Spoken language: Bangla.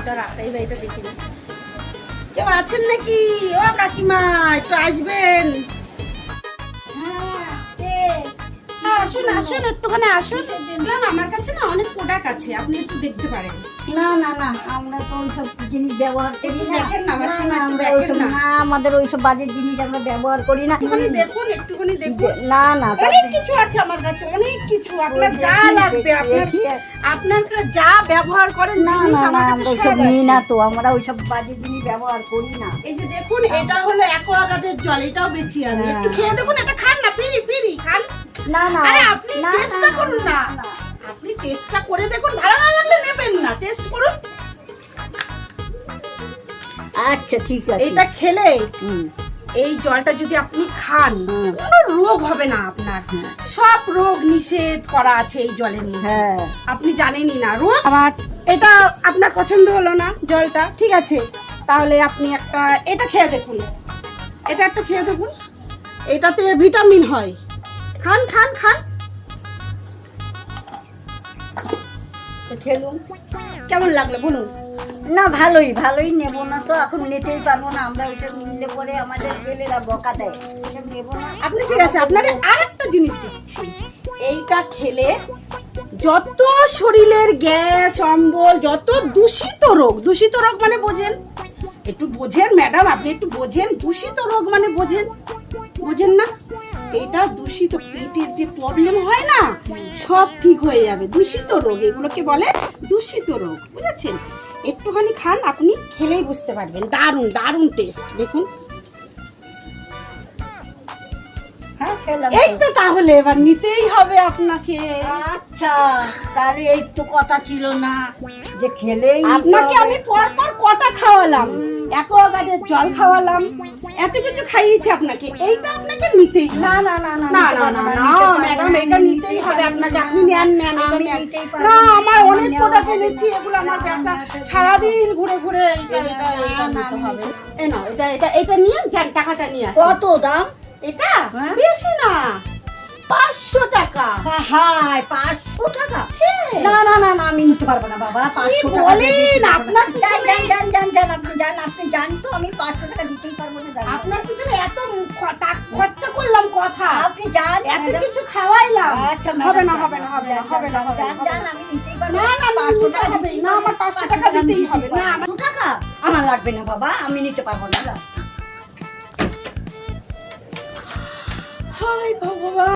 এটা রাখাই বা এটা দেখে নি। কেউ আছেন নাকি? ও কাকিমা একটু আসবেন। আসুন আসুন, একটুখানি আসুন। দেখলাম আমার কাছে না অনেক প্রোডাক্ট আছে, আপনি একটু দেখতে পারেন। না না না, আমরা তো ওইসব জিনিস ব্যবহার করি না। দেখেন না মাসিমা, একটু আমরা দেখেন ওইসব না। না, আমাদের ওইসব বাজে জিনিস আমরা ব্যবহার করি না। একটুখানি দেখুন, একটুখানি দেখুন। না না, অনেক কিছু আছে আমার কাছে, অনেক কিছু। আপনার যা লাগবে, আপনার যা ব্যবহার করেন না জিনিস না না, আমার আমরা কাছে ওইসব সব নিই আছে। না তো, আমরা ওইসব বাজে জিনিস ব্যবহার করি না। এই যে দেখুন, এটা হলো অ্যাকোয়াগার্ডের জল, এটাও বেশি আমি। হ্যাঁ। একটু খেয়ে দেখুন, এটা খান না, পিরি পিরি খান। না না, আরে আপনি না, টেস্টটা না, করুন না। না। আপনি টেস্টটা করে দেখুন, ভালো না লাগলে নেবেন না, টেস্ট করুন। আচ্ছা ঠিক আছে। এটা খেলে, হুম, এই জলটা যদি আপনি খান, হুম। কোনো রোগ হবে না আপনার। সব রোগ নিষেধ করা আছে এই জলের মধ্যে। হ্যাঁ আপনি জানেনই না রোগ। আবার এটা আপনার পছন্দ হলো না জলটা, ঠিক আছে, তাহলে আপনি একটা এটা খেয়ে দেখুন। এটা একটা খেয়ে দেখুন, এটাতে ভিটামিন হয়। খান খান খান। তো খেলুন। কেমন লাগলো বলুন? না ভালোই ভালোই, নেব না তো, এখন নিতেই পারবো না। আমরা ওইসব নিলে পরে আমাদের ছেলেরা বকা দেয়, ওইসব নেব না। আপনি ঠিক আছে, আপনাদের আরেকটা জিনিস দিচ্ছি। এইটা খেলে যত শরীরের গ্যাস অম্বল, যত দূষিত রোগ মানে বোঝেন, একটু বোঝেন ম্যাডাম, আপনি একটু বোঝেন। দূষিত রোগ মানে বোঝেন না? এটা দূষিত পেটের যে প্রবলেম হয় না, সব ঠিক হয়ে যাবে। দূষিত রোগ, এগুলোকে বলে দূষিত রোগ, বুঝেছেন? একটুখানি খান, আপনি খেলেই বুঝতে পারবেন। দারুণ দারুণ টেস্ট, দেখুন। হ্যাঁ খেলাম। এই তো, তাহলে এবার নিতেই হবে আপনাকে। আচ্ছা, তাহলে এই তো কথা ছিল না যে খেলেই নিতে আপনাকে হবে। আমি পরপর কটা খাওয়ালাম, অ্যাকোয়াগার্ডের জল খাওয়ালাম, এত কিছু খাইয়েছি আপনাকে, এইটা আপনাকে নিতেই হবে। না না না না, না নিতে না পারবো না না, না নিতে পারবো ম্যাডাম, না, এটা আমি নিতেই হবে আপনাকে। আপনি নেন নেন, এটা আমি নেন। নিতেই পারবো না, আমার আমার অনেক নেওয়া প্রোডাক্ট হবে না। এনেছি, এগুলো আমার বেচা। না, সারাদিন ঘুরে ঘুরে এটা না, নিতে না, হবে। এই নাও, এটা নিয়ে যান, টাকাটা নিয়ে আসুন। কত দাম? এটা হ্যাঁ? বেশি না, 500 টাকা। হাই 500 টাকা? না না না না, আমি নিতে পারবো না বাবা, 500 টাকা বলেন? দিয়ে দিতে পারবো না। আপনার পিছনে- আপনি জান তো আমি 500 টাকা দিতেই পারবো না, জান। আপনার পিছনে এত খরচা করলাম, কথা আপনি জান, এত কিছু খাওয়াইলাম। আচ্ছা হবে না হবে না হবে না হবে না হবে না, জান, আমি নিতেই পারবো না না, 500 টাকা হবে দিতেই না, পারবো। আমার 500 টাকা দিতেই হবে। না, 500 টাকা আমার লাগবে না বাবা, আমি নিতে পারবো না। হায় ভগবান।